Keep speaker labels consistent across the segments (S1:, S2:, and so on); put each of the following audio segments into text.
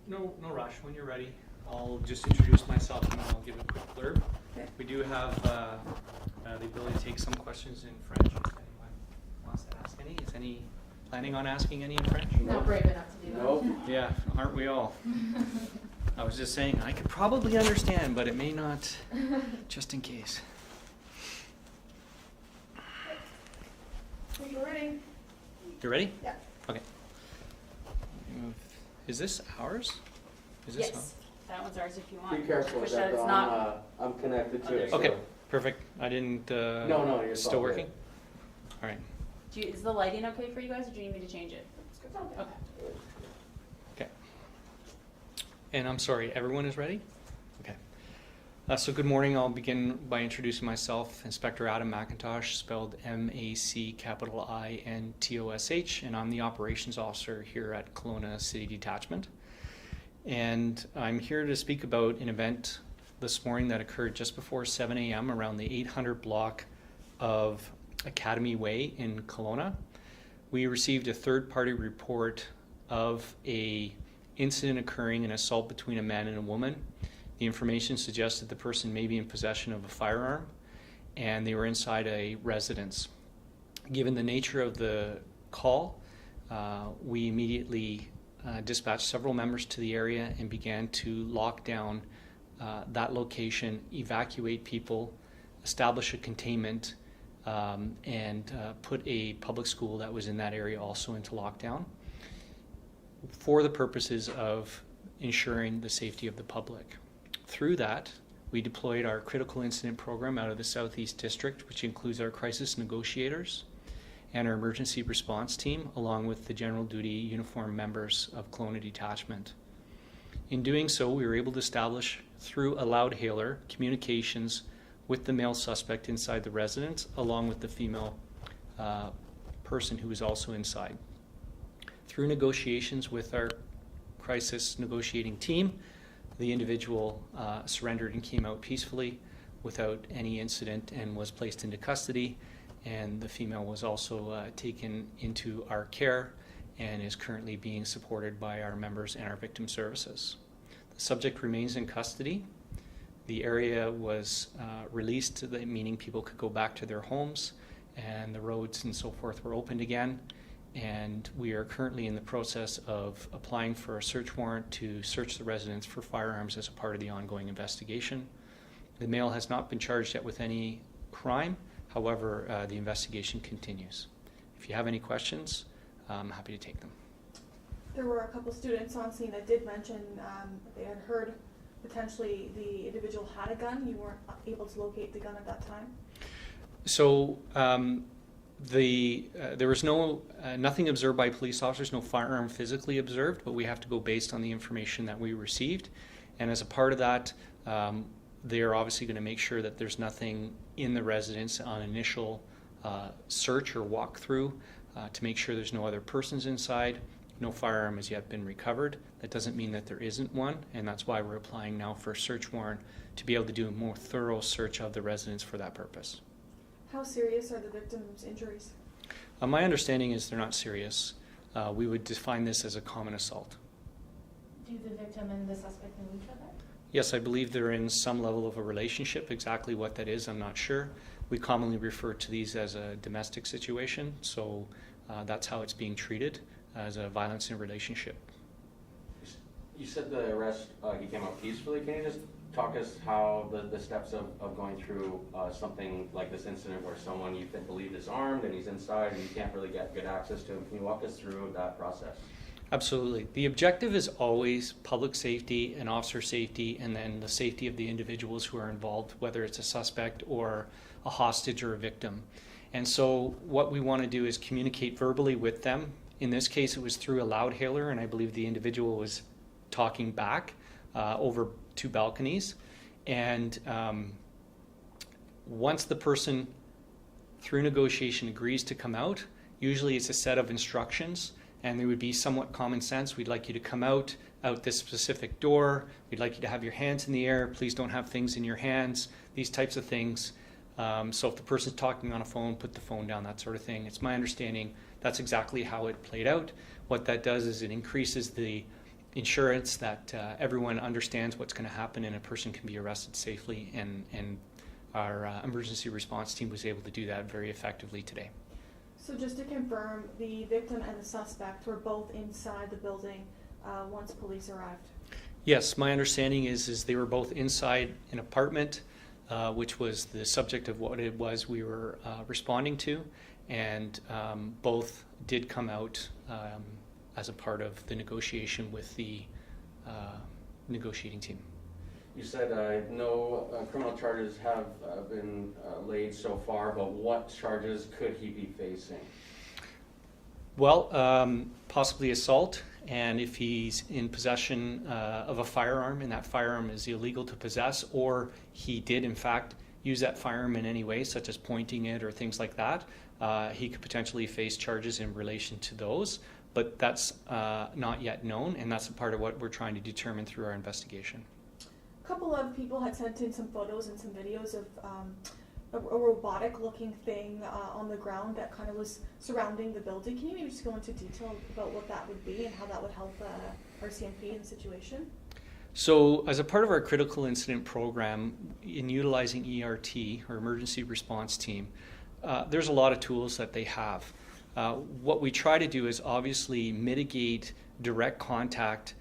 S1: No rush. When you're ready, I'll just introduce myself and then I'll give a quick blurb.
S2: Okay.
S1: We do have the ability to take some questions in French if anyone wants to ask any. Is any planning on asking any in French?
S3: Not brave enough to do that.
S4: Nope.
S1: Yeah, aren't we all? I was just saying, I could probably understand, but it may not, just in case.
S2: We're ready.
S1: You ready?
S2: Yeah.
S1: Okay. Is this ours? Is this
S3: Yes, that one's ours if you want.
S4: Be careful with
S3: Push
S4: that,
S3: it's
S4: though.
S3: not.
S4: I'm connected to it.
S1: Okay,
S4: so-
S1: perfect. I didn't,
S4: No, you're
S1: still
S4: all good.
S1: working? All right.
S3: Is the lighting okay for you guys, or do you need me to change it? Okay.
S1: Okay. And I'm sorry, everyone is ready? Okay. So good morning. I'll begin by introducing myself, Inspector Adam McIntosh, spelled MAC_INTOSH, and I'm the Operations Officer here at Kelowna City Detachment. And I'm here to speak about an event this morning that occurred just before 7 a.m. around the 800 block of Academy Way in Kelowna. We received a third-party report of a incident occurring, an assault between a man and a woman. The information suggested the person may be in possession of a firearm, and they were inside a residence. Given the nature of the call, we immediately dispatched several members to the area and began to lock down that location, evacuate people, establish a containment, and put a public school that was in that area also into lockdown for the purposes of ensuring the safety of the public. Through that, we deployed our critical incident program out of the Southeast District, which includes our crisis negotiators and our emergency response team, along with the general duty uniformed members of Kelowna Detachment. In doing so, we were able to establish through a loudhailer communications with the male suspect inside the residence, along with the female person who was also inside. Through negotiations with our crisis negotiating team, the individual surrendered and came out peacefully without any incident and was placed into custody, and the female was also taken into our care and is currently being supported by our members and our victim services. The subject remains in custody. The area was released, meaning people could go back to their homes, and the roads and so forth were opened again. And we are currently in the process of applying for a search warrant to search the residence for firearms as a part of the ongoing investigation. The male has not been charged yet with any crime. However, the investigation continues. If you have any questions, I'm happy to take them.
S2: There were a couple students on scene that did mention that they had heard potentially the individual had a gun. You weren't able to locate the gun at that time?
S1: So there was nothing observed by police officers, no firearm physically observed, but we have to go based on the information that we received. And as a part of that, they are obviously going to make sure that there's nothing in the residence on initial search or walkthrough to make sure there's no other persons inside. No firearm has yet been recovered. That doesn't mean that there isn't one, and that's why we're applying now for a search warrant to be able to do a more thorough search of the residence for that purpose.
S2: How serious are the victim's injuries?
S1: My understanding is they're not serious. We would define this as a common assault.
S3: Do the victim and the suspect know each other?
S1: Yes, I believe they're in some level of a relationship. Exactly what that is, I'm not sure. We commonly refer to these as a domestic situation, so that's how it's being treated, as a violence in a relationship.
S4: You said the arrest, he came out peacefully. Can you just talk us how the steps of going through something like this incident where someone you believe is armed and he's inside and you can't really get good access to him? Can you walk us through that process?
S1: Absolutely. The objective is always public safety and officer safety, and then the safety of the individuals who are involved, whether it's a suspect or a hostage or a victim. And so what we want to do is communicate verbally with them. In this case, it was through a loudhailer, and I believe the individual was talking back over two balconies. And once the person, through negotiation, agrees to come out, usually it's a set of instructions, and they would be somewhat common sense. We'd like you to come out this specific door. We'd like you to have your hands in the air. Please don't have things in your hands, these types of things. So if the person's talking on a phone, put the phone down, that sort of thing. It's my understanding that's exactly how it played out. What that does is it increases the insurance that everyone understands what's going to happen and a person can be arrested safely, and our emergency response team was able to do that very effectively today.
S2: So just to confirm, the victim and the suspect were both inside the building once police arrived?
S1: Yes, my understanding is they were both inside an apartment, which was the subject of what it was we were responding to, and both did come out as a part of the negotiation with the negotiating team.
S4: You said no criminal charges have been laid so far, but what charges could he be facing?
S1: Well, possibly assault, and if he's in possession of a firearm and that firearm is illegal to possess, or he did in fact use that firearm in any way, such as pointing it or things like that, he could potentially face charges in relation to those, but that's not yet known, and that's a part of what we're trying to determine through our investigation.
S2: A couple of people had sent in some photos and some videos of a robotic-looking thing on the ground that kind of was surrounding the building. Can you maybe just go into detail about what that would be and how that would help RCMP in the situation?
S1: So as a part of our critical incident program, in utilizing ERT, or emergency response team, there's a lot of tools that they have. What we try to do is obviously mitigate direct contact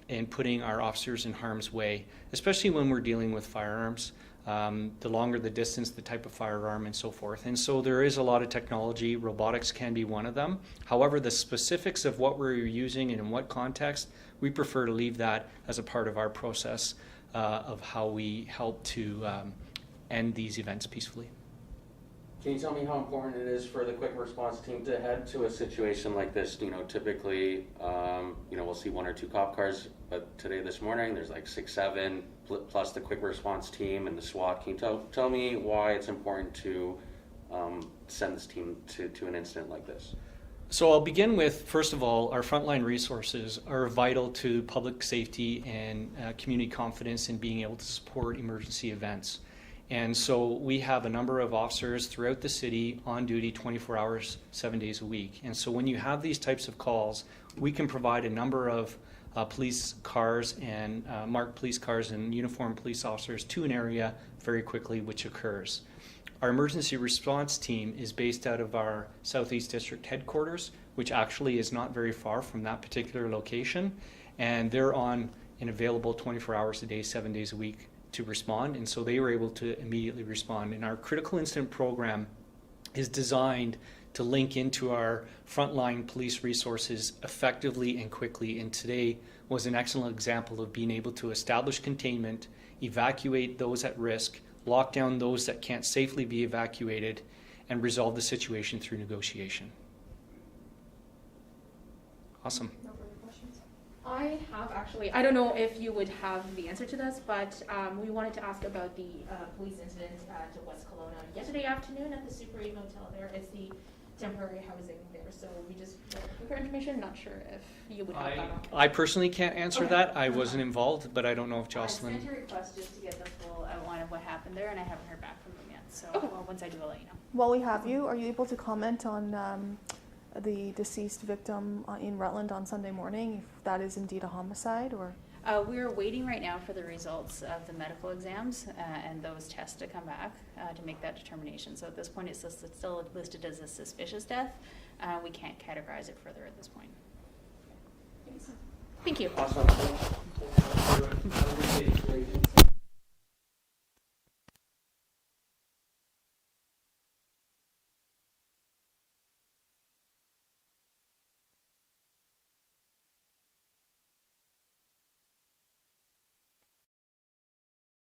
S1: and putting our officers in harm's way, especially when we're dealing with firearms. The longer the distance, the type of firearm, and so forth. And so there is a lot of technology. Robotics can be one of them. However, the specifics of what we're using and in what context, we prefer to leave that as a part of our process of how we help to end these events peacefully.
S4: Can you tell me how important it is for the quick response team to head to a situation like this? You know, typically, we'll see 1 or 2 cop cars, but today, this morning, there's like 6, 7, plus the quick response team and the SWAT. Can you tell me why it's important to send this team to an incident like this?
S1: So I'll begin with, first of all, our frontline resources are vital to public safety and community confidence in being able to support emergency events. And so we have a number of officers throughout the city on duty 24 hours, 7 days a week. And so when you have these types of calls, we can provide a number of police cars and marked police cars and uniformed police officers to an area very quickly, which occurs. Our emergency response team is based out of our Southeast District headquarters, which actually is not very far from that particular location. And they're on and available 24 hours a day, 7 days a week to respond, and so they were able to immediately respond. And our critical incident program is designed to link into our frontline police resources effectively and quickly, and today was an excellent example of being able to establish containment, evacuate those at risk, lock down those that can't safely be evacuated, and resolve the situation through negotiation. Awesome.
S2: No further questions?
S3: I have actually, I don't know if you would have the answer to this, but we wanted to ask about the police incident at West Kelowna yesterday afternoon at the Super 8 Motel there. It's the temporary housing there, so we just looking for information. Not sure if you would have that on.
S1: I personally can't answer
S3: Okay.
S1: that. I wasn't involved, but I don't know if
S5: I
S1: Jocelyn...
S5: sent a request just to get the full outline of what happened there, and I haven't heard back from them yet. So
S3: Okay.
S5: once I do, I'll let you know.
S2: While we have you, are you able to comment on the deceased victim in Rutland on Sunday morning, if that is indeed a homicide, or?
S5: We're waiting right now for the results of the medical exams and those tests to come back to make that determination. So at this point, it's still listed as a suspicious death. We can't categorize it further at this point.
S3: Thank you.
S4: Awesome.